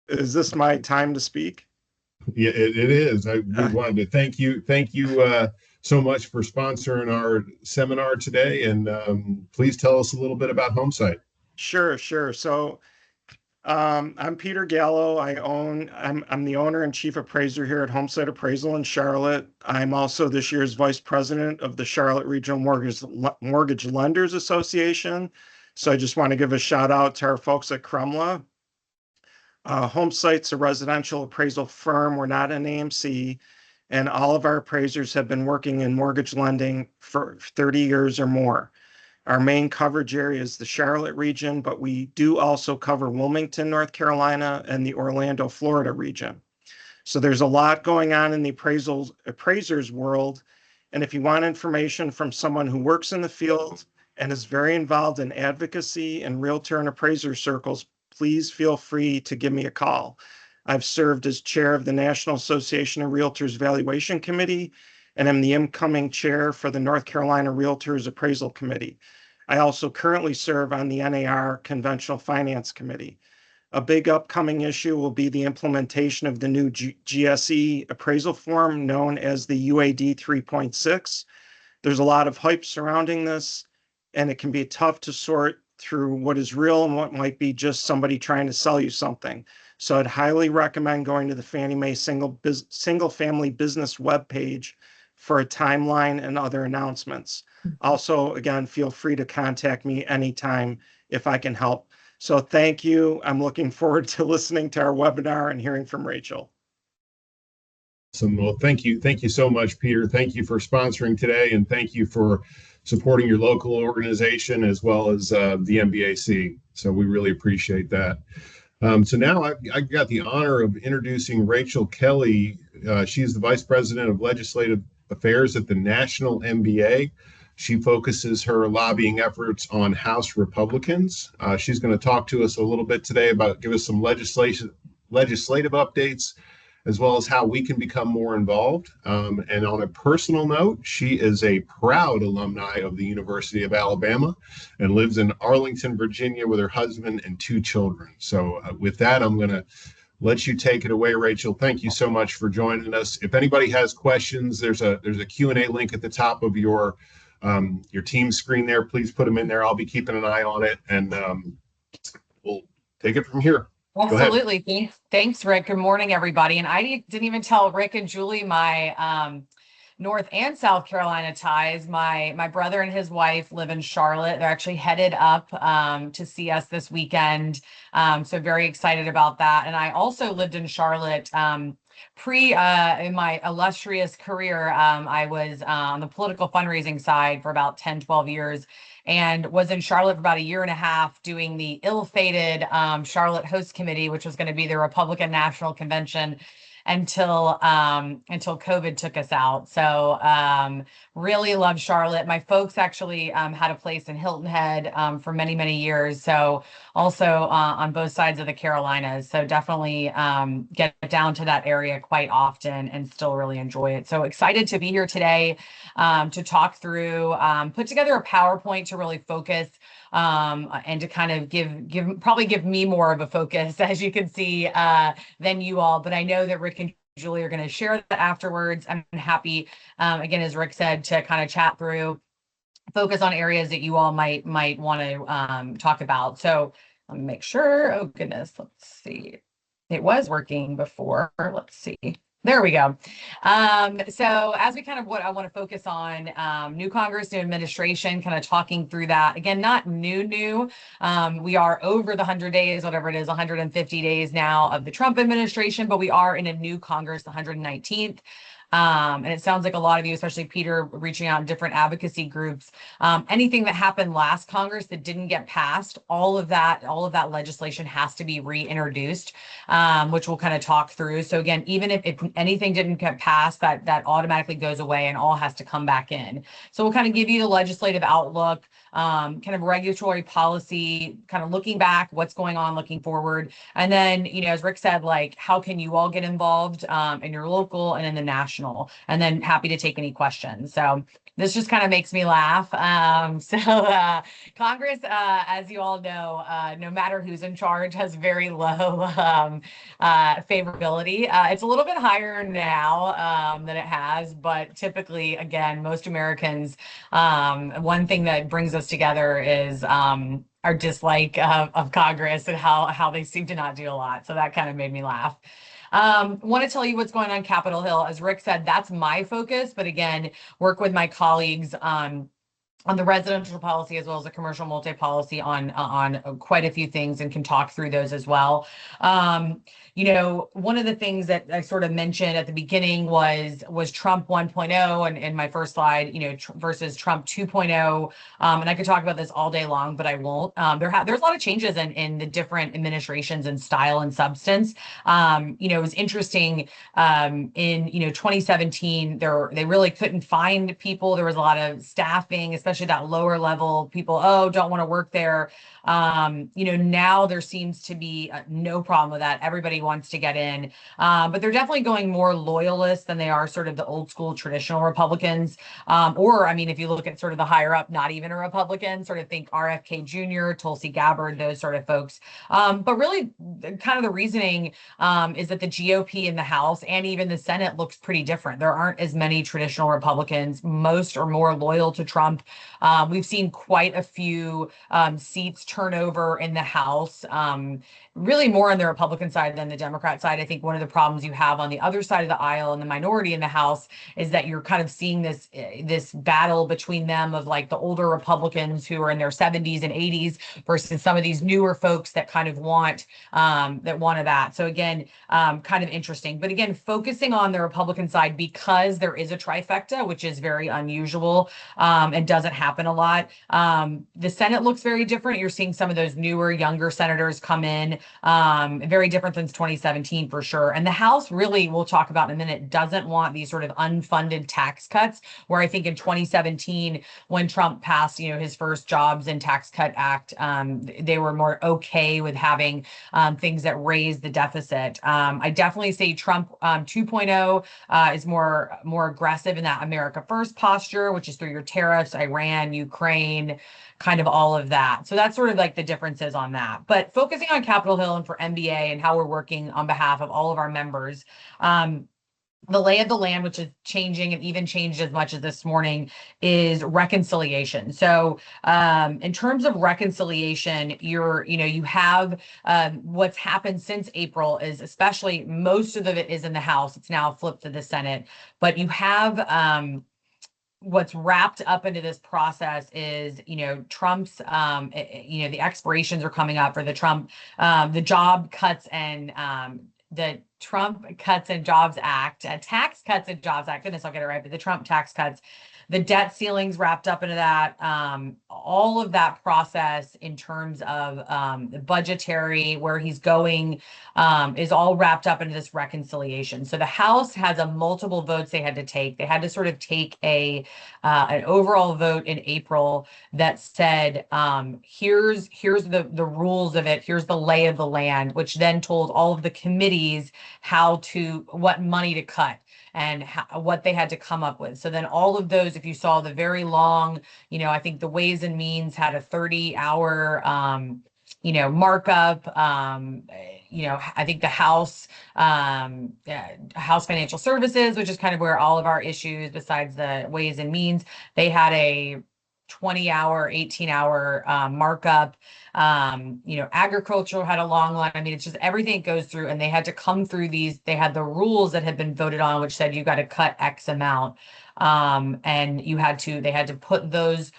Is this my time to speak? Yeah, it is. We Uh, wanted to thank you so much for sponsoring our seminar today, and please tell us a little bit about Homesite. sure, sure. So, I'm Peter Gallo. I'm the owner and chief appraiser here at Homestead Appraisal in Charlotte. I'm also this year's vice president of the Charlotte Regional Mortgage Lenders Association. So I just want to give a shout out to our folks at Crumla. Homesite's a residential appraisal firm. We're not an AMC, and all of our appraisers have been working in mortgage lending for 30 years or more. Our main coverage area is the Charlotte region, but we do also cover Wilmington, North Carolina, and the Orlando, Florida region. So there's a lot going on in the appraisers world. And if you want information from someone who works in the field and is very involved in advocacy and realtor and appraiser circles, please feel free to give me a call. I've served as chair of the National Association of Realtors Valuation Committee, and I'm the incoming chair for the North Carolina Realtors Appraisal Committee. I also currently serve on the NAR Conventional Finance Committee. A big upcoming issue will be the implementation of the new GSE appraisal form known as the UAD 3.6. There's a lot of hype surrounding this, and it can be tough to sort through what is real and what might be just somebody trying to sell you something. So I'd highly recommend going to the Fannie Mae single family business webpage for a timeline and other announcements. Also, again, feel free to contact me anytime if I can help. So thank you. I'm looking forward to listening to our webinar and hearing from Rachel. So, well, thank you so much, Peter. Thank you for sponsoring today, and thank you for supporting your local organization as well as the MBAC. So we really appreciate that. So now I got the honor of introducing Rachel Kelly. She's the Vice President of Legislative Affairs at the National MBA. She focuses her lobbying efforts on House Republicans. She's going to talk to us a little bit today about give us some legislative updates, as well as how we can become more involved. And on a personal note, she is a proud alumni of the University of Alabama and lives in Arlington, Virginia with her husband and two children. So with that, I'm going to let you take it away, Rachel. Thank you so much for joining us. If anybody has questions, there's a Q&A link at the top of your team screen there. Please put them in there. I'll be keeping an eye on it, and we'll take it from here. Go ahead. Absolutely. Thanks, Rick. Good morning, everybody. And I didn't even tell Rick and Julie my North and South Carolina ties. My brother and his wife live in Charlotte. They're actually headed up to see us this weekend. So very excited about that. And I also lived in Charlotte in my illustrious career. I was on the political fundraising side for about 10, 12 years, and was in Charlotte for about a year and a half doing the ill-fated Charlotte Host Committee, which was going to be the Republican National Convention until COVID took us out. So really love Charlotte. My folks actually had a place in Hilton Head for many, many years. So also on both sides of the Carolinas. So definitely get down to that area quite often and still really enjoy it. So excited to be here today to talk through, put together a PowerPoint to really focus and to kind of give me more of a focus, as you can see, than you all. But I know that Rick and Julie are going to share that afterwards. I'm happy, again, as Rick said, to kind of chat through, focus on areas that you all might want to talk about. So let me make sure. Oh goodness, let's see. It was working before. Let's see. There we go. So as we kind of what I want to focus on, new Congress, new administration, kind of talking through that. Again, not new. We are over the 100 days, whatever it is, 150 days now of the Trump administration, but we are in a new Congress, the 119th. And it sounds like a lot of you, especially Peter, reaching out in different advocacy groups. Anything that happened last Congress that didn't get passed, all of that legislation has to be reintroduced, which we'll kind of talk through. So again, even if anything didn't get passed, that automatically goes away and all has to come back in. So we'll kind of give you the legislative outlook, kind of regulatory policy, kind of looking back, what's going on, looking forward. And then, as Rick said, like, how can you all get involved in your local and in the national? And then happy to take any questions. So this just kind of makes me laugh. Congress, as you all know, no matter who's in charge, has very low favorability. It's a little bit higher now than it has, but typically, again, most Americans, one thing that brings us together is our dislike of Congress and how they seem to not do a lot. So that kind of made me laugh. Want to tell you what's going on Capitol Hill. As Rick said, that's my focus, but again, work with my colleagues on the residential policy as well as the commercial multi policy on quite a few things, and can talk through those as well. One of the things that I sort of mentioned at the beginning was Trump 1.0 and in my first slide, versus Trump 2.0. And I could talk about this all day long, but I won't. There's a lot of changes in the different administrations and style and substance. It was interesting in 2017, they really couldn't find people. There was a lot of staffing, especially that lower level people. Oh, don't want to work there. Now there seems to be no problem with that. Everybody wants to get in, but they're definitely going more loyalist than they are sort of the old school traditional Republicans. If you look at sort of the higher up, not even a Republican, sort of think RFK Jr., Tulsi Gabbard, those sort of folks. But really kind of the reasoning is that the GOP in the House and even the Senate looks pretty different. There aren't as many traditional Republicans. Most are more loyal to Trump. We've seen quite a few seats turnover in the House, really more on the Republican side than the Democrat side. I think one of the problems you have on the other side of the aisle and the minority in the House is that you're kind of seeing this battle between them of like the older Republicans who are in their 70s and 80s versus some of these newer folks that kind of want that. So again, kind of interesting. But again, focusing on the Republican side because there is a trifecta, which is very unusual and doesn't happen a lot. The Senate looks very different. You're seeing some of those newer, younger senators come in, very different than 2017 for sure. And the House really, we'll talk about in a minute, doesn't want these sort of unfunded tax cuts, where I think in 2017, when Trump passed, his first Jobs and Tax Cut Act, they were more okay with having things that raise the deficit. I definitely say Trump 2.0 is more aggressive in that America First posture, which is through your tariffs, Iran, Ukraine, kind of all of that. So that's sort of like the differences on that. But focusing on Capitol Hill and for MBA and how we're working on behalf of all of our members, the lay of the land, which is changing and even changed as much as this morning, is reconciliation. So in terms of reconciliation, you have what's happened since April is, especially most of it is in the House. It's now flipped to the Senate, but you have what's wrapped up into this process is, Trump's, the expirations are coming up for the Trump, the job cuts and the Trump Cuts and Jobs Act, Tax Cuts and Jobs Act. Goodness, I'll get it right. But the Trump tax cuts, the debt ceilings wrapped up into that, all of that process in terms of the budgetary, where he's going, is all wrapped up into this reconciliation. So the House has a multiple votes they had to take. They had to sort of take an overall vote in April that said, here's the rules of it. Here's the lay of the land, which then told all of the committees what money to cut and what they had to come up with. So then all of those, if you saw the very long, I think the Ways and Means had a 30-hour, markup. I think the House Financial Services, which is kind of where all of our issues besides the Ways and Means, they had a 20-hour, 18-hour markup. Agriculture had a long one. It's just everything goes through, and they had to come through these. They had the rules that had been voted on, which said you got to cut X amount, and they had to put those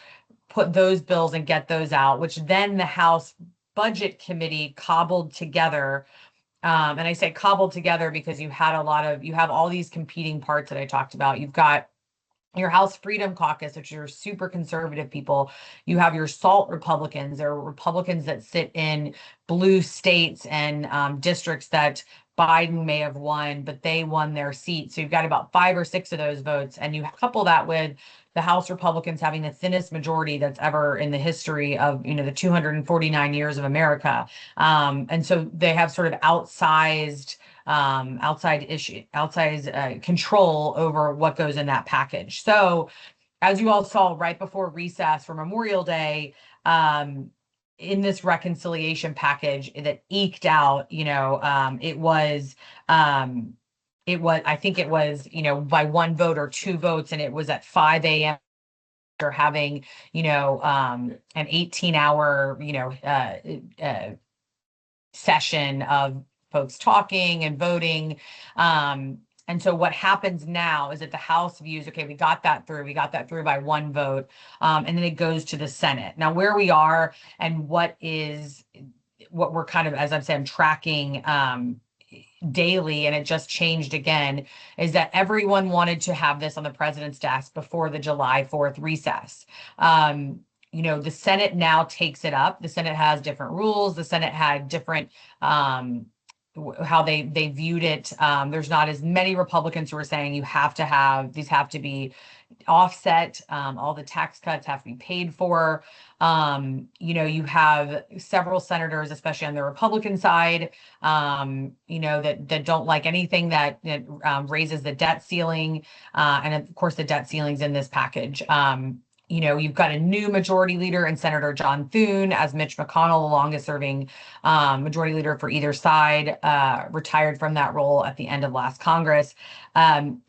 bills and get those out, which then the House Budget Committee cobbled together. And I say cobbled together because you have all these competing parts that I talked about. You've got your House Freedom Caucus, which are super conservative people. You have your SALT Republicans. There are Republicans that sit in blue states and districts that Biden may have won, but they won their seat. So you've got about 5 or 6 of those votes, and you couple that with the House Republicans having the thinnest majority that's ever in the history of, the 249 years of America. And so they have sort of outsized control over what goes in that package. So as you all saw right before recess for Memorial Day, in this reconciliation package that eked out, I think it was, by 1 vote or 2 votes, and it was at 5 a.m. after having, an 18-hour, session of folks talking and voting. And so what happens now is that the House views, okay, we got that through by 1 vote. And then it goes to the Senate. Now, where we are and what we're kind of, as I'm saying, tracking daily, and it just changed again, is that everyone wanted to have this on the president's desk before the July 4th recess. The Senate now takes it up. The Senate has different rules. The Senate had different how they viewed it. There's not as many Republicans who are saying these have to be offset. All the tax cuts have to be paid for. You have several senators, especially on the Republican side, that don't like anything that raises the debt ceiling. And of course, the debt ceiling's in this package. You've got a new majority leader in Senator John Thune, as Mitch McConnell, the longest serving majority leader for either side, retired from that role at the end of last Congress.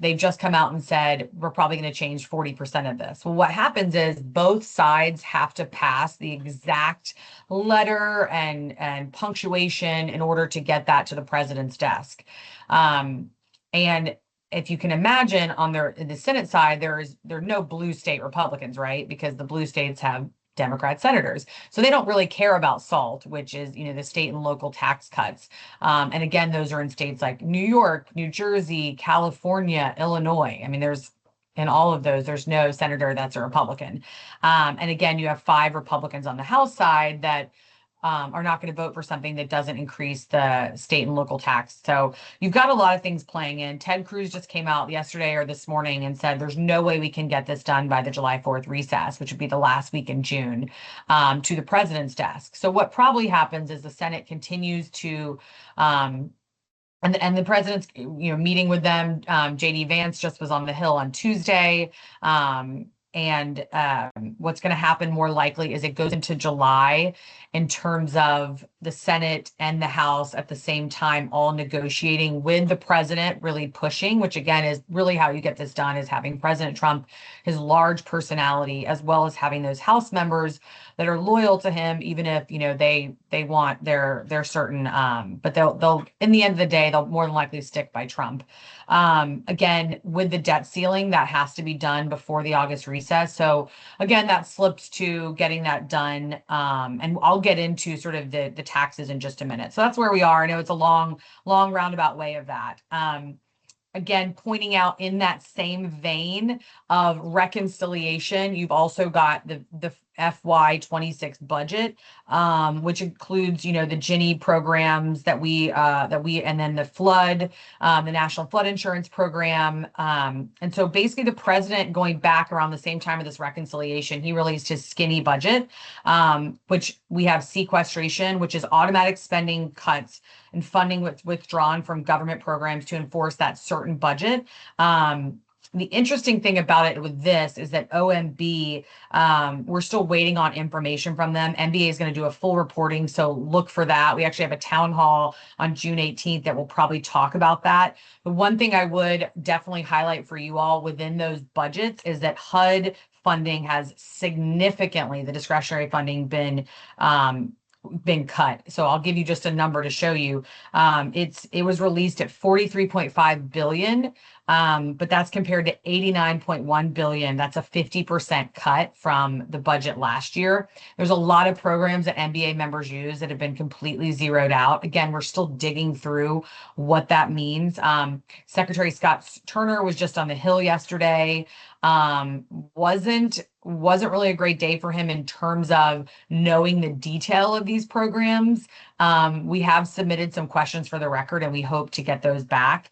They've just come out and said, we're probably going to change 40% of this. Well, what happens is both sides have to pass the exact letter and punctuation in order to get that to the president's desk. And if you can imagine, on the Senate side, there are no blue state Republicans, right? Because the blue states have Democrat senators. So they don't really care about SALT, which is, the state and local tax cuts. And again, those are in states like New York, New Jersey, California, Illinois. I mean, in all of those, there's no senator that's a Republican. And again, you have 5 Republicans on the House side that are not going to vote for something that doesn't increase the state and local tax. So you've got a lot of things playing in. Ted Cruz just came out yesterday or this morning and said there's no way we can get this done by the July 4th recess, which would be the last week in June, to the president's desk. So what probably happens is the Senate continues to and the president's meeting with them. JD Vance just was on the Hill on Tuesday. And what's going to happen more likely is it goes into July in terms of the Senate and the House at the same time, all negotiating with the president, really pushing, which again is really how you get this done, is having President Trump, his large personality, as well as having those House members that are loyal to him, even if, they want their certain, but they'll, in the end of the day, they'll more than likely stick by Trump. Again, with the debt ceiling, that has to be done before the August recess. So again, that slips to getting that done. And I'll get into sort of the taxes in just a minute. So that's where we are. I know it's a long roundabout way of that. Again, pointing out in that same vein of reconciliation, you've also got the FY26 budget, which includes, the Ginny programs that we, and then the flood, the National Flood Insurance Program. And so basically the president, going back around the same time of this reconciliation, he released his skinny budget, which we have sequestration, which is automatic spending cuts and funding withdrawn from government programs to enforce that certain budget. The interesting thing about it with this is that OMB, we're still waiting on information from them. MBA is going to do a full reporting, so look for that. We actually have a town hall on June 18th that will probably talk about that. The one thing I would definitely highlight for you all within those budgets is that HUD funding has significantly, the discretionary funding, been cut. So I'll give you just a number to show you. It was released at 43.5 billion, but that's compared to 89.1 billion. That's a 50% cut from the budget last year. There's a lot of programs that MBA members use that have been completely zeroed out. Again, we're still digging through what that means. Secretary Scott Turner was just on the Hill yesterday. Wasn't wasn't really a great day for him in terms of knowing the detail of these programs. We have submitted some questions for the record, and we hope to get those back.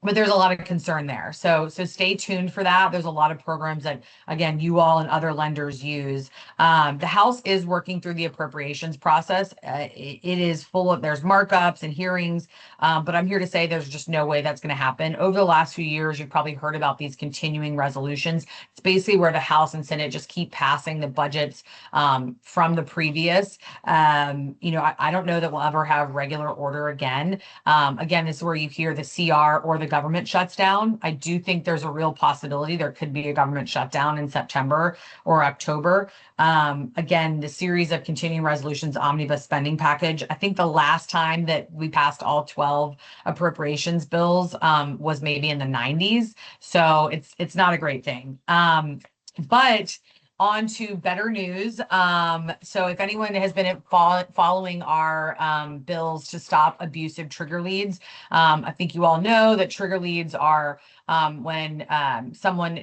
But there's a lot of concern there. So stay tuned for that. There's a lot of programs that, again, you all and other lenders use. The House is working through the appropriations process. It is full of, there's markups and hearings, but I'm here to say there's just no way that's going to happen. Over the last few years, you've probably heard about these continuing resolutions. It's basically where the House and Senate just keep passing the budgets from the previous. I don't know that we'll ever have regular order again. Again, this is where you hear the CR or the government shuts down. I do think there's a real possibility there could be a government shutdown in September or October. Again, the series of continuing resolutions omnibus spending package. I think the last time that we passed all 12 appropriations bills was maybe in the 90s. So it's not a great thing. But on to better news. So if anyone has been following our bills to stop abusive trigger leads, I think you all know that trigger leads are when someone,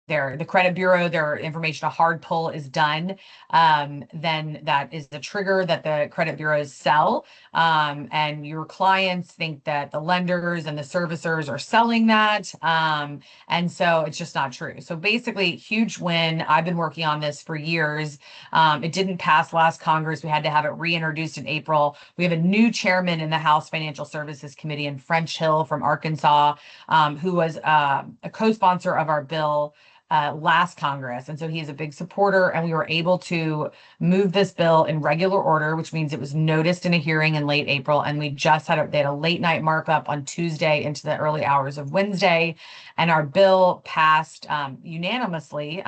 the credit bureau, their information, a hard pull is done, then that is the trigger that the credit bureaus sell. And your clients think that the lenders and the servicers are selling that. And so it's just not true. So basically, huge win. I've been working on this for years. It didn't pass last Congress. We had to have it reintroduced in April. We have a new chairman in the House Financial Services Committee in French Hill from Arkansas, who was a co-sponsor of our bill last Congress. And so he is a big supporter, and we were able to move this bill in regular order, which means it was noticed in a hearing in late April. And we just had they had a late night markup on Tuesday into the early hours of Wednesday. And our bill passed unanimously,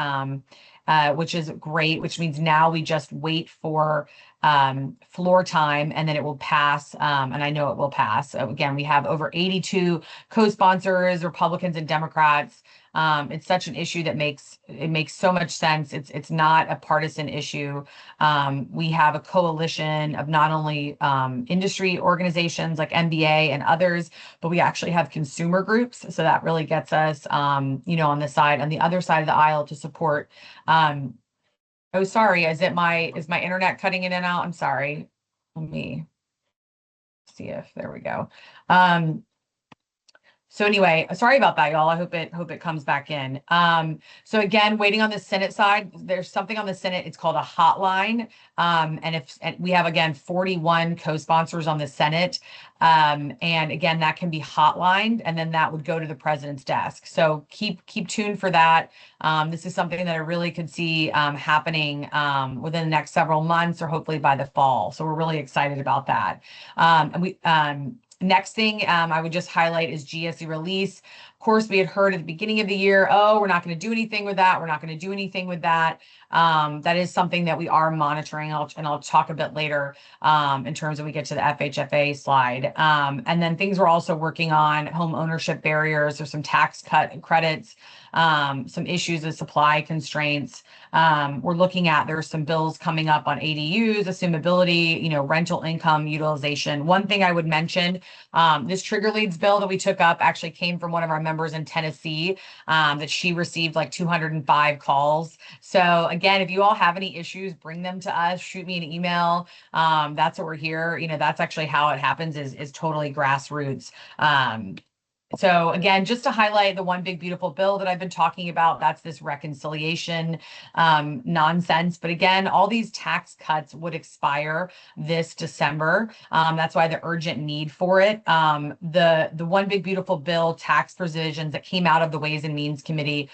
which is great, which means now we just wait for floor time, and then it will pass. And I know it will pass. So again, we have over 82 co-sponsors, Republicans and Democrats. It's such an issue that makes so much sense. It's not a partisan issue. We have a coalition of not only industry organizations like MBA and others, but we actually have consumer groups. So that really gets us, on the other side of the aisle to support. Oh, sorry. Is my internet cutting in and out? I'm sorry. Let me see if there we go. So anyway, sorry about that, y'all. I hope it comes back in. So again, waiting on the Senate side, there's something on the Senate. It's called a hotline. And we have, again, 41 co-sponsors on the Senate. And again, that can be hotlined, and then that would go to the president's desk. So keep tuned for that. This is something that I really could see happening within the next several months, or hopefully by the fall. So we're really excited about that. Next thing I would just highlight is GSE release. Of course, we had heard at the beginning of the year, oh, we're not going to do anything with that. We're not going to do anything with that. That is something that we are monitoring, and I'll talk a bit later in terms of we get to the FHFA slide. And then things we're also working on, home ownership barriers, or some tax credits, some issues with supply constraints. We're looking at, there's some bills coming up on ADUs, assumability, rental income utilization. One thing I would mention, this trigger leads bill that we took up actually came from one of our members in Tennessee, that she received like 205 calls. So again, if you all have any issues, bring them to us, shoot me an email. That's what we're here. That's actually how it happens, is totally grassroots. So again, just to highlight the one big beautiful bill that I've been talking about, that's this reconciliation nonsense. But again, all these tax cuts would expire this December. That's why the urgent need for it. The one big beautiful bill tax provisions that came out of the Ways and Means Committee,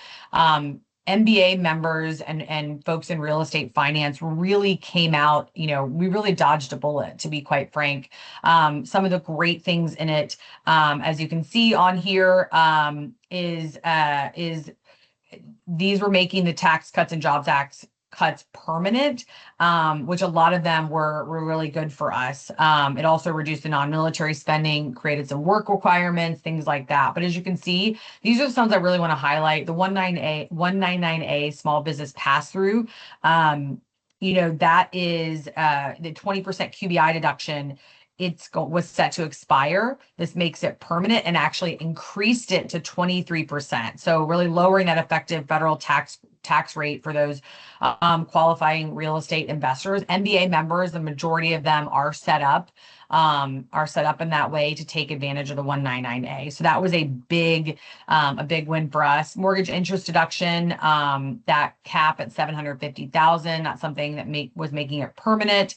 MBA members and folks in real estate finance really came out, we really dodged a bullet, to be quite frank. Some of the great things in it, as you can see on here, is these were making the Tax Cuts and Jobs Act cuts permanent, which a lot of them were really good for us. It also reduced the non-military spending, created some work requirements, things like that. But as you can see, these are the ones I really want to highlight. The 199A small business pass-through, that is the 20% QBI deduction was set to expire. This makes it permanent and actually increased it to 23%. So really lowering that effective federal tax rate for those qualifying real estate investors. MBA members, the majority of them are set up in that way to take advantage of the 199A. So that was a big win for us. Mortgage interest deduction, that cap at 750,000. That's something that was making it permanent.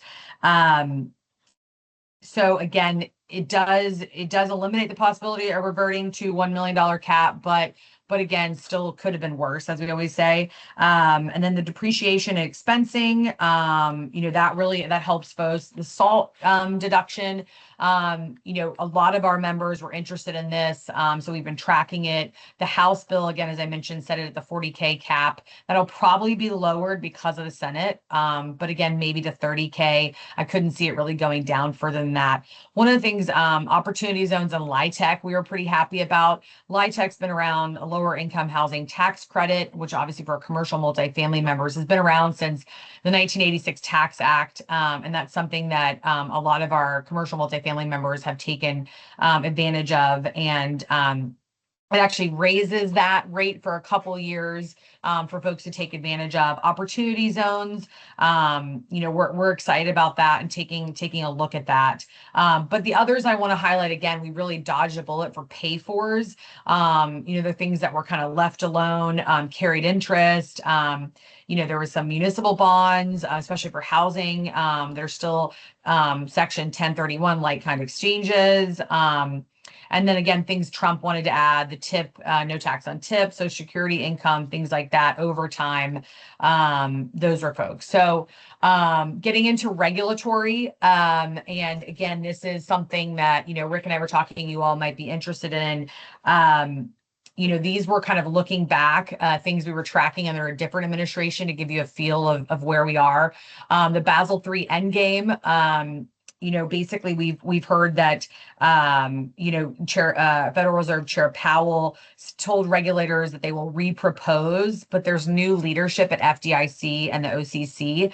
So again, it does eliminate the possibility of reverting to $1 million cap, but again, still could have been worse, as we always say. And then the depreciation and expensing, that helps folks. The SALT deduction, a lot of our members were interested in this, so we've been tracking it. The House bill, again, as I mentioned, set it at the 40K cap. That'll probably be lowered because of the Senate, but again, maybe to 30K. I couldn't see it really going down further than that. One of the things, opportunity zones and LIHTC, we were pretty happy about. LIHTC's been around, a lower income housing tax credit, which obviously for commercial multifamily members has been around since the 1986 Tax Act. And that's something that a lot of our commercial multifamily members have taken advantage of. And it actually raises that rate for a couple years for folks to take advantage of. Opportunity zones, we're excited about that and taking a look at that. But the others I want to highlight, again, we really dodged a bullet for pay-fors. The things that were kind of left alone, carried interest. There was some municipal bonds, especially for housing. There's still Section 1031 like-kind exchanges. And then again, things Trump wanted to add, the tip, no tax on tip, Social Security income, things like that, overtime, those are folks. So getting into regulatory, and again, this is something that, Rick and I were talking, you all might be interested in. These were kind of looking back, things we were tracking under a different administration to give you a feel of where we are. The Basel III Endgame, basically we've heard that, Federal Reserve Chair Powell told regulators that they will repropose, but there's new leadership at FDIC and the OCC.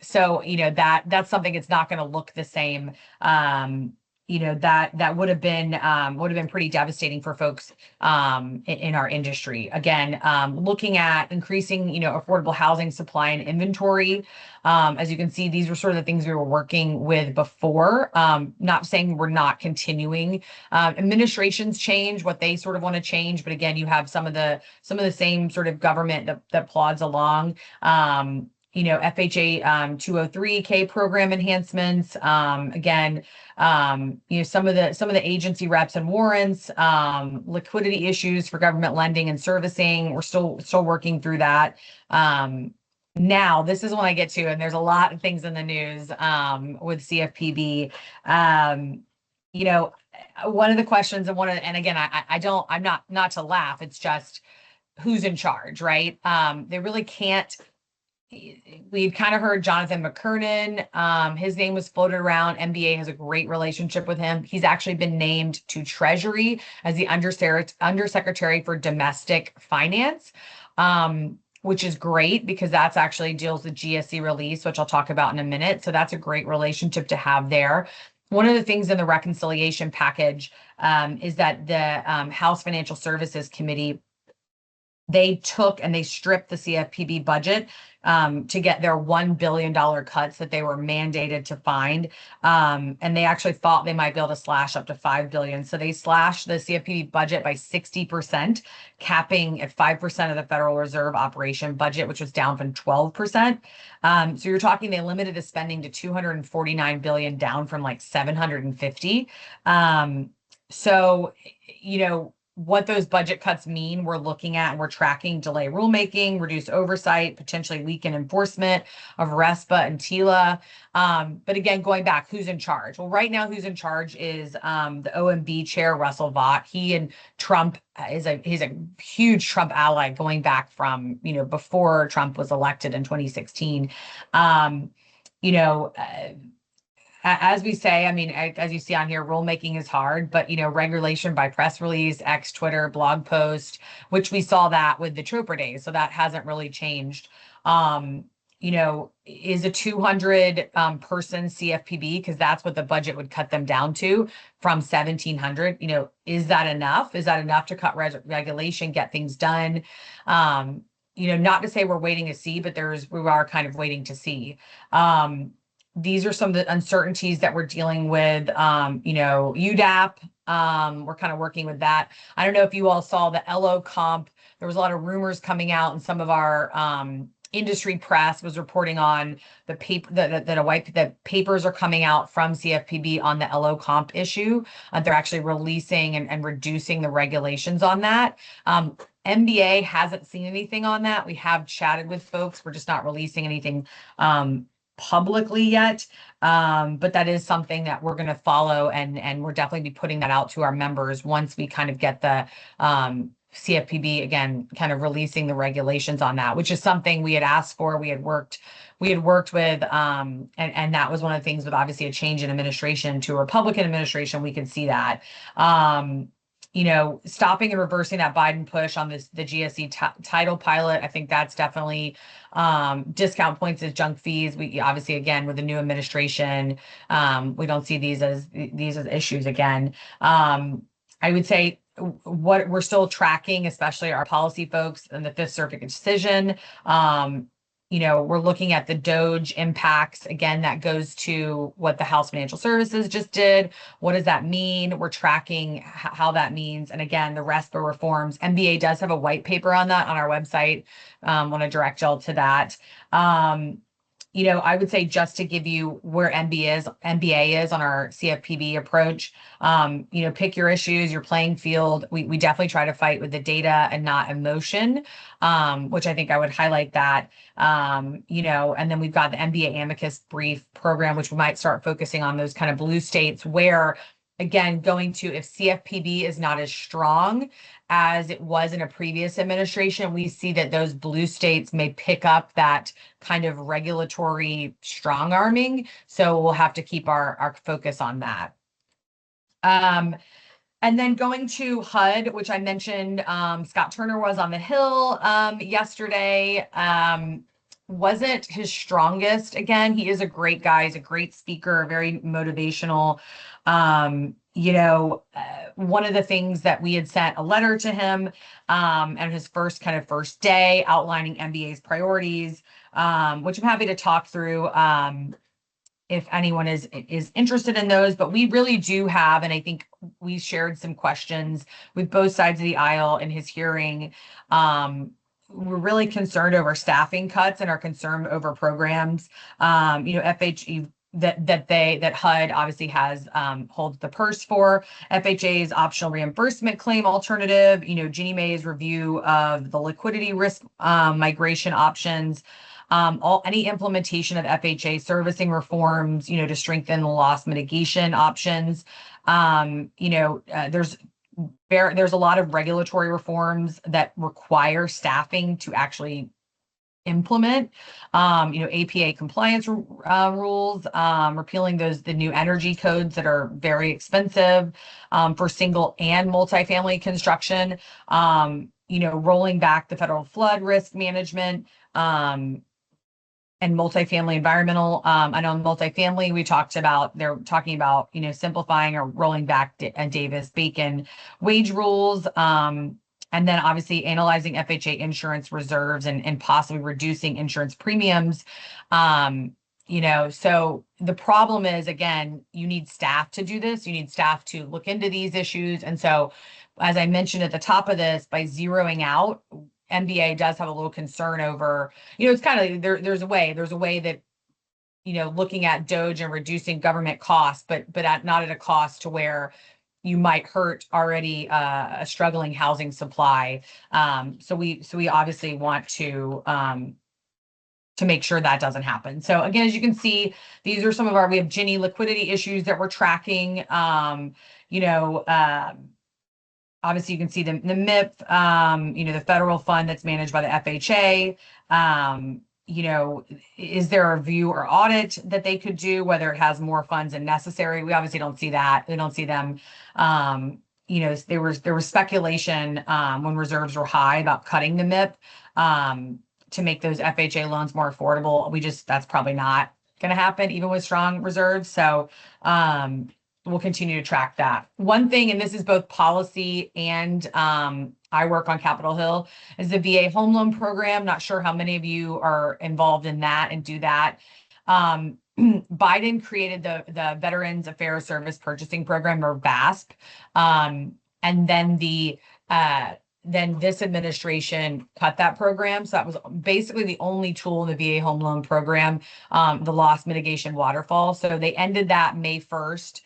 So, that's something that's not going to look the same. That would have been pretty devastating for folks in our industry. Again, looking at increasing, affordable housing supply and inventory. As you can see, these were sort of the things we were working with before. Not saying we're not continuing. Administrations change what they sort of want to change, but again, you have some of the same sort of government that plods along. FHA 203K program enhancements. Again, some of the agency reps and warrants, liquidity issues for government lending and servicing. We're still working through that. Now, this is when I get to, and there's a lot of things in the news with CFPB. One of the questions and again, I'm not to laugh. It's just who's in charge, right? They really can't. We'd kind of heard Jonathan McKernan. His name was floated around. MBA has a great relationship with him. He's actually been named to Treasury as the Undersecretary for Domestic Finance, which is great because that's actually deals with GSE release, which I'll talk about in a minute. So that's a great relationship to have there. One of the things in the reconciliation package is that the House Financial Services Committee, they took and they stripped the CFPB budget to get their $1 billion cuts that they were mandated to find. And they actually thought they might be able to slash up to $5 billion. So they slashed the CFPB budget by 60%, capping at 5% of the Federal Reserve operation budget, which was down from 12%. So you're talking, they limited the spending to $249 billion, down from like 750. So, what those budget cuts mean, we're looking at and we're tracking delay rulemaking, reduce oversight, potentially weaken enforcement of RESPA and TILA. But again, going back, who's in charge? Well, right now, who's in charge is the OMB chair, Russell Vought. He and Trump he's a huge Trump ally going back from, before Trump was elected in 2016. As we say, as you see on here, rulemaking is hard, but, regulation by press release, X, Twitter, blog post, which we saw that with the Trooper days. So that hasn't really changed. is a 200 person CFPB, because that's what the budget would cut them down to from 1,700. Is that enough? Is that enough to cut regulation, get things done? Not to say we're waiting to see, but we are kind of waiting to see. These are some of the uncertainties that we're dealing with. UDAP, we're kind of working with that. I don't know if you all saw the LO comp. There was a lot of rumors coming out, and some of our industry press was reporting on the paper that papers are coming out from CFPB on the LO comp issue. They're actually releasing and reducing the regulations on that. MBA hasn't seen anything on that. We have chatted with folks. We're just not releasing anything publicly yet. But that is something that we're going to follow, and we're definitely be putting that out to our members once we kind of get the CFPB again, kind of releasing the regulations on that, which is something we had asked for. We had worked with, and that was one of the things with obviously a change in administration to a Republican administration. We could see that. Stopping and reversing that Biden push on the GSE title pilot. I think that's definitely discount points as junk fees. We obviously, again, with the new administration, we don't see these as issues again. I would say what we're still tracking, especially our policy folks and the Fifth Circuit decision. We're looking at the DOGE impacts. Again, that goes to what the House Financial Services just did. What does that mean? We're tracking how that means. And again, the RESPA reforms. MBA does have a white paper on that on our website. Want to direct y'all to that. I would say, just to give you where MBA is on our CFPB approach, pick your issues, your playing field. We definitely try to fight with the data and not emotion, which I think I would highlight that. And then we've got the MBA amicus brief program, which we might start focusing on those kind of blue states where, again, if CFPB is not as strong as it was in a previous administration, we see that those blue states may pick up that kind of regulatory strong arming. So we'll have to keep our focus on that. And then going to HUD, which I mentioned, Scott Turner was on the Hill yesterday. Wasn't his strongest. Again, he is a great guy. He's a great speaker, very motivational. One of the things that we had sent a letter to him and his first day outlining MBA's priorities, which I'm happy to talk through if anyone is interested in those. But we really do have, and I think we shared some questions with both sides of the aisle in his hearing. We're really concerned over staffing cuts and are concerned over programs. FHE that HUD obviously has holds the purse for. FHA's optional reimbursement claim alternative, Ginnie Mae's review of the liquidity risk migration options, any implementation of FHA servicing reforms, to strengthen the loss mitigation options. There's a lot of regulatory reforms that require staffing to actually implement, APA compliance rules, repealing the new energy codes that are very expensive for single and multifamily construction, rolling back the federal flood risk management, and multifamily environmental. I know multifamily, they're talking about, simplifying or rolling back Davis-Bacon wage rules. And then obviously analyzing FHA insurance reserves and possibly reducing insurance premiums. So the problem is, again, you need staff to do this. You need staff to look into these issues. And so, as I mentioned at the top of this, by zeroing out, MBA does have a little concern over, it's kind of, there's a way that, looking at DOGE and reducing government costs, but not at a cost to where you might hurt already a struggling housing supply. So we obviously want to make sure that doesn't happen. So again, as you can see, these are some of we have Ginnie liquidity issues that we're tracking. Obviously you can see the MIP, the federal fund that's managed by the FHA. Is there a review or audit that they could do, whether it has more funds than necessary? We obviously don't see that. We don't see them. There was speculation when reserves were high about cutting the MIP to make those FHA loans more affordable. That's probably not going to happen even with strong reserves. So we'll continue to track that. One thing, and this is both policy and I work on Capitol Hill, is the VA home loan program. Not sure how many of you are involved in that and do that. Biden created the Veterans Affairs Service Purchasing Program, or VASP, and then then this administration cut that program. So that was basically the only tool in the VA home loan program, the loss mitigation waterfall. So they ended that May 1st.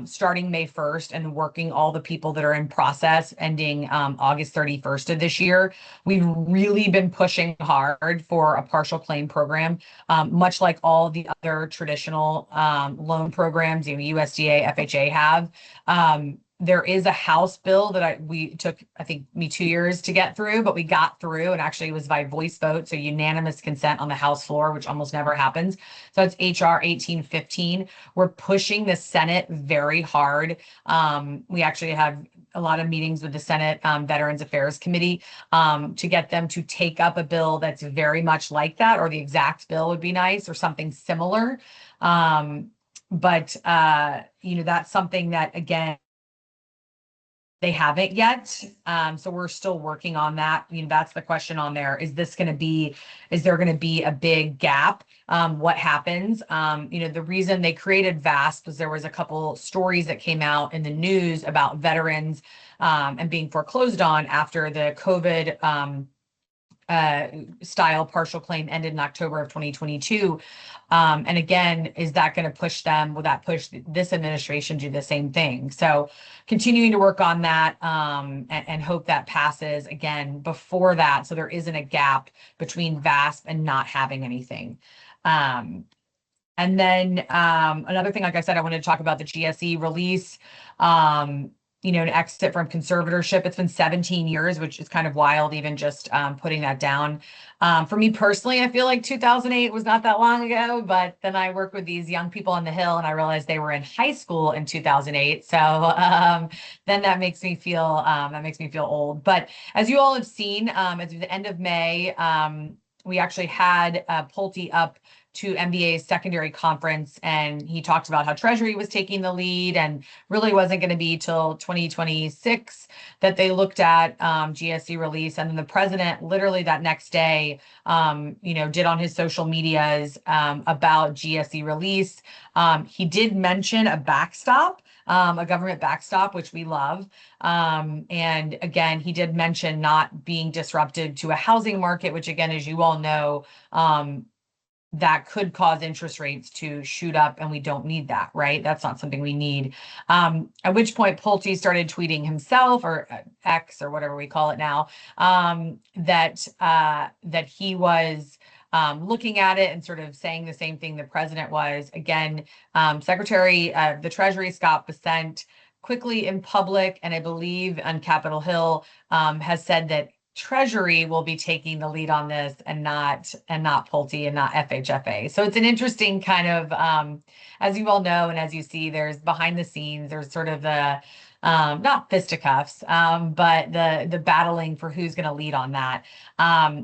Starting May 1st and working all the people that are in process ending August 31st of this year. We've really been pushing hard for a partial claim program, much like all the other traditional loan programs, USDA, FHA have. There is a House bill that we took, I think, me 2 years to get through, but we got through, and actually it was by voice vote, so unanimous consent on the House floor, which almost never happens. So it's HR 1815. We're pushing the Senate very hard. We actually have a lot of meetings with the Senate Veterans Affairs Committee to get them to take up a bill that's very much like that, or the exact bill would be nice, or something similar. But that's something that, again, they haven't yet. So we're still working on that. That's the question on there. Is there going to be a big gap? What happens? The reason they created VASP was there was a couple stories that came out in the news about veterans and being foreclosed on after the COVID style partial claim ended in October of 2022. And again, is that going to push them? Will that push this administration to do the same thing? So continuing to work on that and hope that passes again before that, so there isn't a gap between VASP and not having anything. And then another thing, like I said, I wanted to talk about the GSE release. An exit from conservatorship. It's been 17 years, which is kind of wild, even just putting that down. For me personally, I feel like 2008 was not that long ago, but then I work with these young people on the Hill and I realized they were in high school in 2008. So then that makes me feel old. But as you all have seen, at the end of May, we actually had Pulte up to MBA's secondary conference, and he talked about how Treasury was taking the lead and really wasn't going to be till 2026 that they looked at GSE release. And then the president literally that next day, did on his social medias about GSE release. He did mention a backstop, a government backstop, which we love. And again, he did mention not being disruptive to a housing market, which again, as you all know, that could cause interest rates to shoot up, and we don't need that, right? That's not something we need. At which point Pulte started tweeting himself, or X, or whatever we call it now, that he was looking at it and sort of saying the same thing the president was. Again, Secretary of the Treasury, Scott Bessent, quickly in public, and I believe on Capitol Hill, has said that Treasury will be taking the lead on this and not Pulte and not FHFA. So it's an interesting kind of, as you all know, and as you see, there's behind the scenes, there's sort of the, not fisticuffs, but the battling for who's going to lead on that.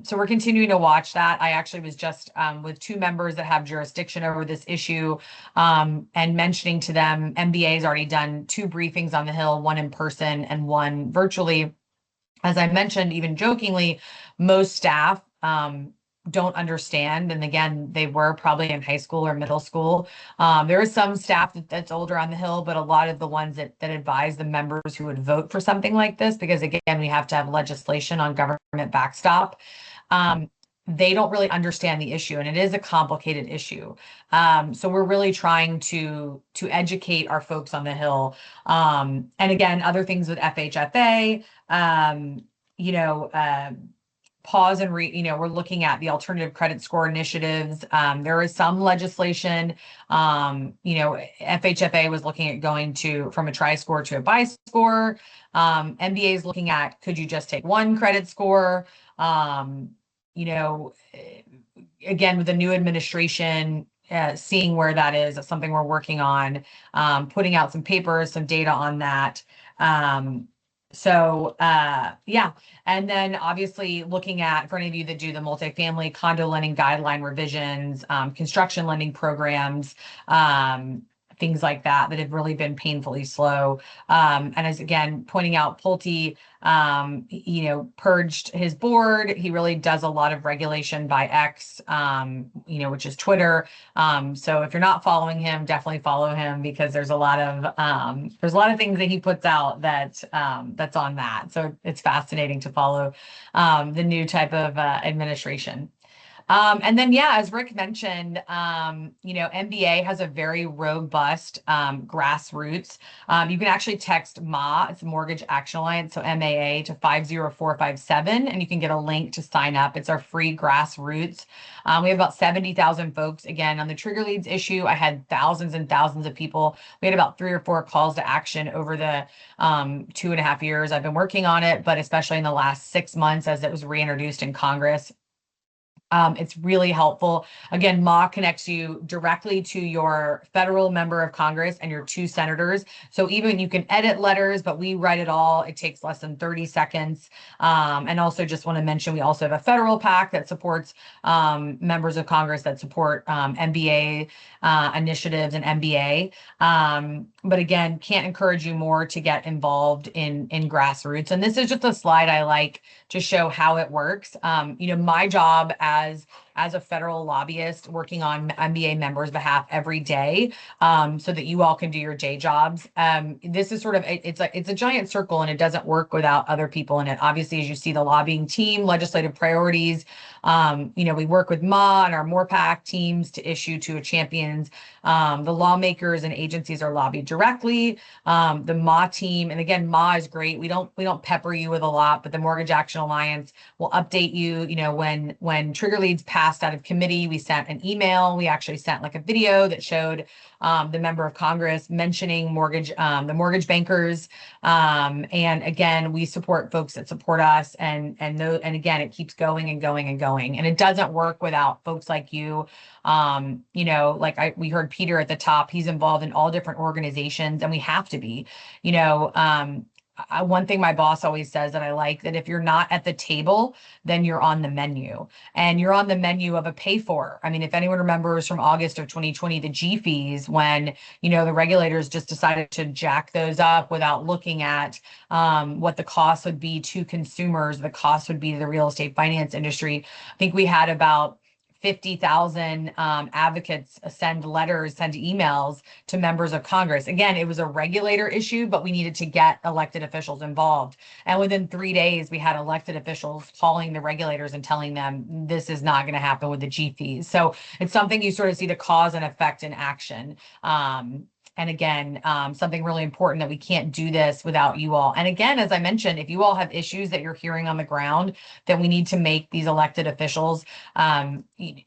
So we're continuing to watch that. I actually was just with two members that have jurisdiction over this issue and mentioning to them, MBA's already done 2 briefings on the Hill, one in person and one virtually. As I mentioned, even jokingly, most staff don't understand. And again, they were probably in high school or middle school. There is some staff that's older on the Hill, but a lot of the ones that advise the members who would vote for something like this, because again, we have to have legislation on government backstop. They don't really understand the issue, and it is a complicated issue. So we're really trying to educate our folks on the Hill. And again, other things with FHFA, pause and we're looking at the alternative credit score initiatives. There is some legislation. FHFA was looking at going from a tri-score to a bi-score. MBA is looking at, could you just take one credit score? Again, with the new administration, seeing where that is, that's something we're working on, putting out some papers, some data on that. Yeah. And then obviously looking at, for any of you that do the multifamily condo lending guideline revisions, construction lending programs, things like that have really been painfully slow. And as again, pointing out Pulte, purged his board. He really does a lot of regulation by X, which is Twitter. So if you're not following him, definitely follow him, because there's a lot of things that he puts out that that's on that. So it's fascinating to follow the new type of administration. And then, yeah, as Rick mentioned, MBA has a very robust grassroots. You can actually text MA, it's Mortgage Action Alliance, so MAA, to 50457, and you can get a link to sign up. It's our free grassroots. We have about 70,000 folks. Again, on the trigger leads issue, I had thousands and thousands of people. We had about 3 or 4 calls to action over the 2.5 years I've been working on it, but especially in the last 6 months as it was reintroduced in Congress. It's really helpful. Again, MA connects you directly to your federal member of Congress and your 2 senators. So even you can edit letters, but we write it all. It takes less than 30 seconds. And also just want to mention, we also have a federal PAC that supports members of Congress that support MBA initiatives and MBA. But again, can't encourage you more to get involved in grassroots. And this is just a slide I like to show how it works. My job as a federal lobbyist working on MBA members' behalf every day, so that you all can do your day jobs. This is sort of, it's a giant circle, and it doesn't work without other people in it. Obviously, as you see, the lobbying team, legislative priorities, we work with MA and our MORPAC teams to issue to champions. The lawmakers and agencies are lobbied directly. The MA team, and again, MA is great. We don't pepper you with a lot, but the Mortgage Action Alliance will update you. When trigger leads passed out of committee, we sent an email. We actually sent like a video that showed the member of Congress mentioning the mortgage bankers. And again, we support folks that support us, and again, it keeps going and going and going. And it doesn't work without folks like you. We heard Peter at the top, he's involved in all different organizations, and we have to be. One thing my boss always says that I like, that if you're not at the table, then you're on the menu, and you're on the menu of a pay for. I mean, if anyone remembers from August of 2020, the G fees, when, the regulators just decided to jack those up without looking at what the cost would be to consumers, the cost would be to the real estate finance industry. I think we had about 50,000 advocates send emails to members of Congress. Again, it was a regulator issue, but we needed to get elected officials involved. And within 3 days, we had elected officials calling the regulators and telling them this is not going to happen with the G fees. So it's something you sort of see the cause and effect in action. And again, something really important, that we can't do this without you all. And again, as I mentioned, if you all have issues that you're hearing on the ground that we need to make these elected officials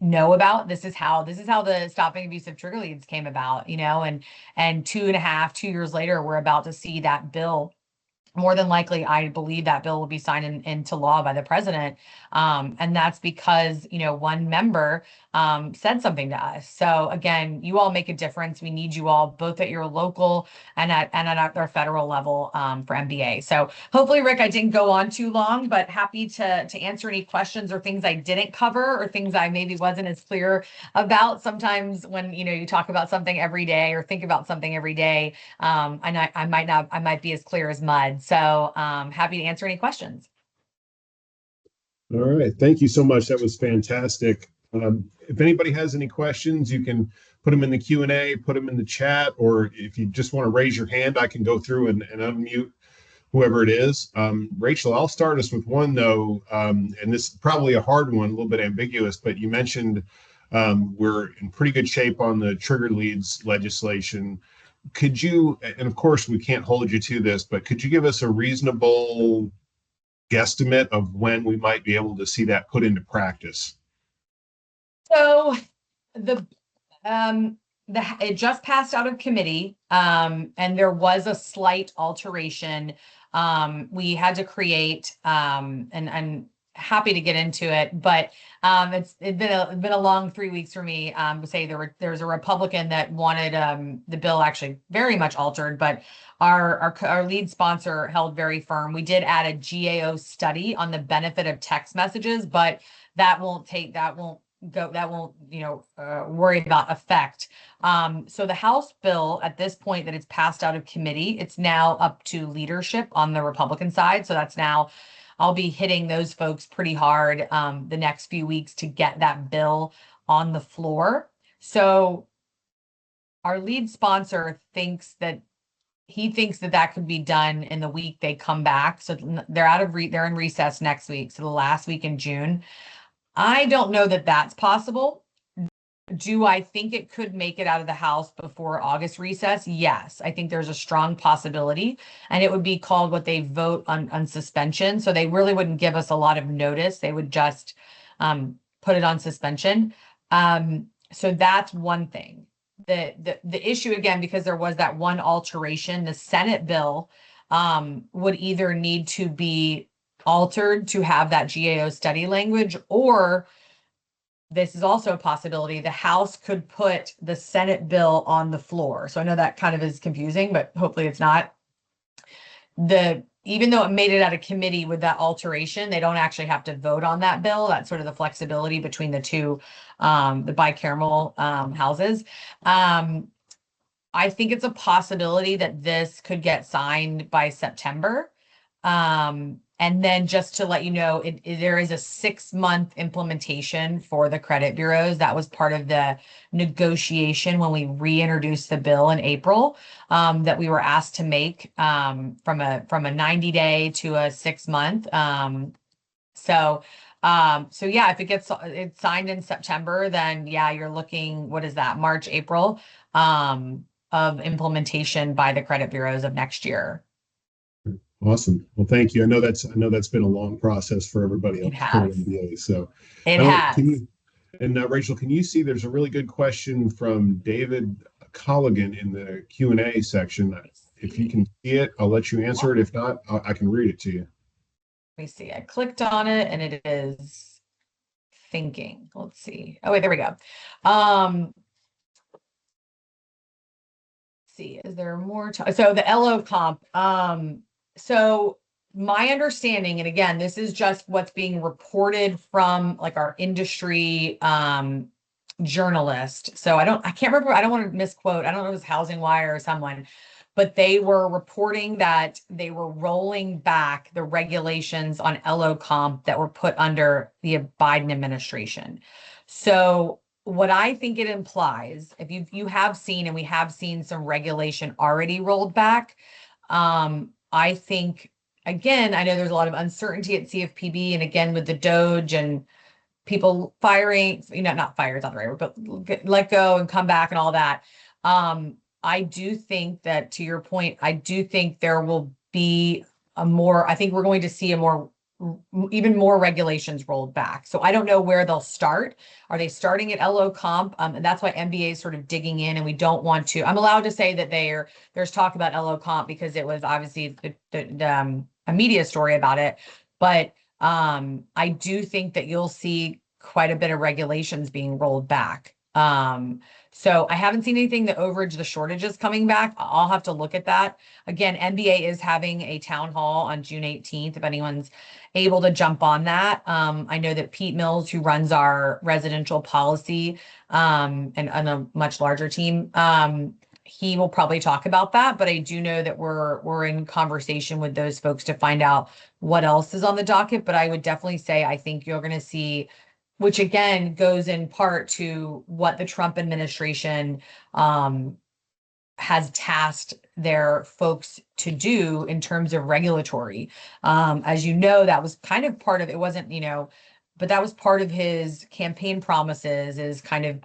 know about, this is how the Stopping Abusive Trigger Leads came about, and 2 years later, we're about to see that bill. More than likely, I believe that bill will be signed into law by the president. And that's because, one member said something to us. So again, you all make a difference. We need you all, both at your local and at our federal level, for MBA. So hopefully, Rick, I didn't go on too long, but happy to answer any questions or things I didn't cover, or things I maybe wasn't as clear about. Sometimes when, you talk about something every day or think about something every day, I might be as clear as mud. So happy to answer any questions. All right. Thank you so much. That was fantastic. If anybody has any questions, you can put them in the Q&A, put them in the chat, or if you just want to raise your hand, I can go through and unmute whoever it is. Rachel, I'll start us with one, though, and this is probably a hard one, a little bit ambiguous, but you mentioned we're in pretty good shape on the trigger leads legislation. Could you, and of course we can't hold you to this, but could you give us a reasonable guesstimate of when we might be able to see that put into practice? So it just passed out of committee, and there was a slight alteration. We had to create and happy to get into it, but it's been a long 3 weeks for me. Say there's a Republican that wanted the bill actually very much altered, but our lead sponsor held very firm. We did add a GAO study on the benefit of text messages, but that won't worry about effect. So the House bill at this point that it's passed out of committee, it's now up to leadership on the Republican side. So that's now, I'll be hitting those folks pretty hard the next few weeks to get that bill on the floor. So our lead sponsor thinks that that could be done in the week they come back. So they're in recess next week. So the last week in June. I don't know that that's possible. Do I think it could make it out of the House before August recess? Yes, I think there's a strong possibility, and it would be called what they vote on suspension. So they really wouldn't give us a lot of notice. They would just put it on suspension. So that's one thing. The issue, again, because there was that one alteration, the Senate bill would either need to be altered to have that GAO study language, or this is also a possibility, the House could put the Senate bill on the floor. So I know that kind of is confusing, but hopefully it's not. Even though it made it out of committee with that alteration, they don't actually have to vote on that bill. That's sort of the flexibility between the two, the bicameral houses. I think it's a possibility that this could get signed by September. And then just to let you know, there is a 6-month implementation for the credit bureaus. That was part of the negotiation when we reintroduced the bill in April, that we were asked to make from a 90-day to a 6-month. So yeah, if it's signed in September, then yeah, you're looking, what is that, March, April of implementation by the credit bureaus of next year. Awesome. Well, thank you. I know that's been a long process for everybody else here at MBA. So it has. Rachel, can you see there's a really good question from David Colligan in the Q&A section? If you can see it, I'll let you answer it. If not, I can read it to you. Let me see. I clicked on it and it is thinking. Let's see. Oh, wait, there we go. See, is there more? So the LO comp. So my understanding, and again, this is just what's being reported from like our industry journalist. So I can't remember, I don't want to misquote. I don't know if it was Housing Wire or someone, but they were reporting that they were rolling back the regulations on LO comp that were put under the Biden administration. So what I think it implies, if you have seen, and we have seen some regulation already rolled back, I think, again, I know there's a lot of uncertainty at CFPB, and again, with the DOGE and people firing, not fire, it's not the right word, but let go and come back and all that. I do think that, to your point, I do think there will be I think we're going to see even more regulations rolled back. So I don't know where they'll start. Are they starting at LO comp? And that's why MBA is sort of digging in, and we don't want to, I'm allowed to say that there's talk about LO comp because it was obviously a media story about it. But I do think that you'll see quite a bit of regulations being rolled back. So I haven't seen anything, the overage, the shortages coming back. I'll have to look at that. Again, MBA is having a town hall on June 18th, if anyone's able to jump on that. I know that Pete Mills, who runs our residential policy, and a much larger team, he will probably talk about that, but I do know that we're in conversation with those folks to find out what else is on the docket. But I would definitely say, I think you're going to see, which again goes in part to what the Trump administration has tasked their folks to do in terms of regulatory. As you know, that was kind of part of, it wasn't, but that was part of his campaign promises, is kind of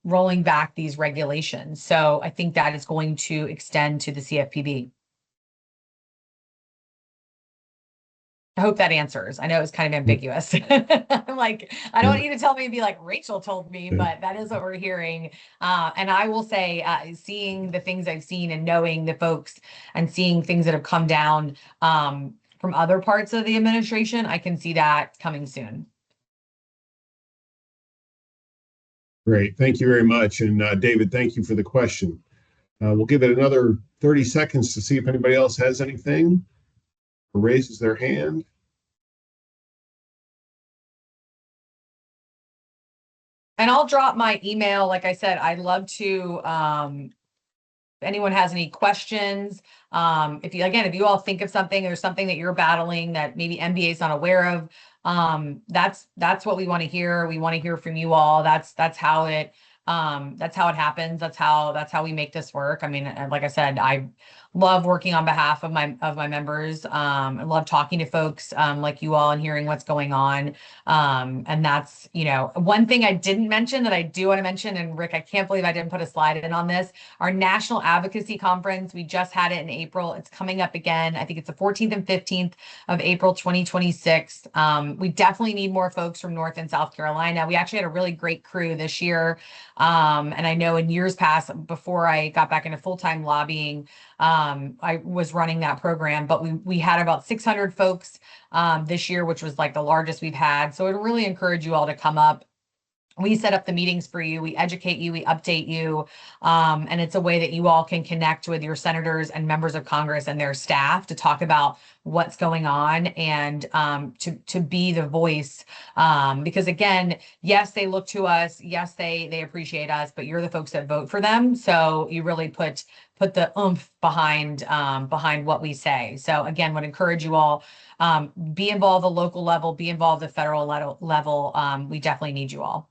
rolling back these regulations. So I think that is going to extend to the CFPB. I hope that answers. I know it's kind of ambiguous. I'm like, I don't want you to tell me and be like, Rachel told me, but that is what we're hearing. And I will say, seeing the things I've seen and knowing the folks and seeing things that have come down, from other parts of the administration, I can see that coming soon. Great. Thank you very much. And David, thank you for the question. We'll give it another 30 seconds to see if anybody else has anything or raises their hand. And I'll drop my email. Like I said, I'd love to, if anyone has any questions, if you all think of something or something that you're battling that maybe MBA is not aware of, that's what we want to hear. We want to hear from you all. That's how it happens. That's how we make this work. I mean, like I said, I love working on behalf of my members. I love talking to folks like you all and hearing what's going on. And that's, one thing I didn't mention that I do want to mention, and Rick, I can't believe I didn't put a slide in on this, our National Advocacy Conference. We just had it in April. It's coming up again. I think it's the 14th and 15th of April, 2026. We definitely need more folks from North and South Carolina. We actually had a really great crew this year. And I know in years past, before I got back into full-time lobbying, I was running that program, but we had about 600 folks this year, which was like the largest we've had. So I'd really encourage you all to come up. We set up the meetings for you. We educate you. We update you. And it's a way that you all can connect with your senators and members of Congress and their staff to talk about what's going on and to be the voice. Because again, yes, they look to us. Yes, they appreciate us, but you're the folks that vote for them. So you really put the oomph behind what we say. So again, would encourage you all, be involved at the local level, be involved at the federal level. We definitely need you all.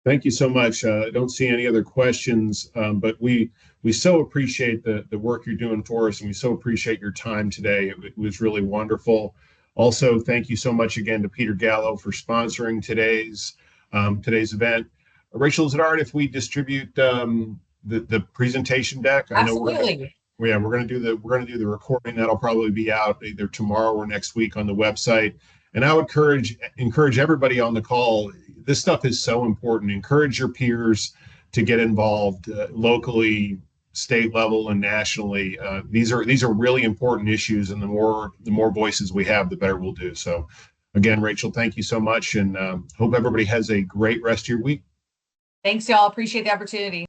Thank you so much. I don't see any other questions, but we so appreciate the work you're doing for us, and we so appreciate your time today. It was really wonderful. Also, thank you so much again to Peter Gallo for sponsoring today's event. Rachel, is it all right if we distribute the presentation deck? Absolutely. We're going to do the recording. That'll probably be out either tomorrow or next week on the website. And I would encourage everybody on the call. This stuff is so important. Encourage your peers to get involved locally, state level, and nationally. These are really important issues, and the more voices we have, the better we'll do. So, again, Rachel, thank you so much, and hope everybody has a great rest of your week. Thanks, y'all. Appreciate the opportunity.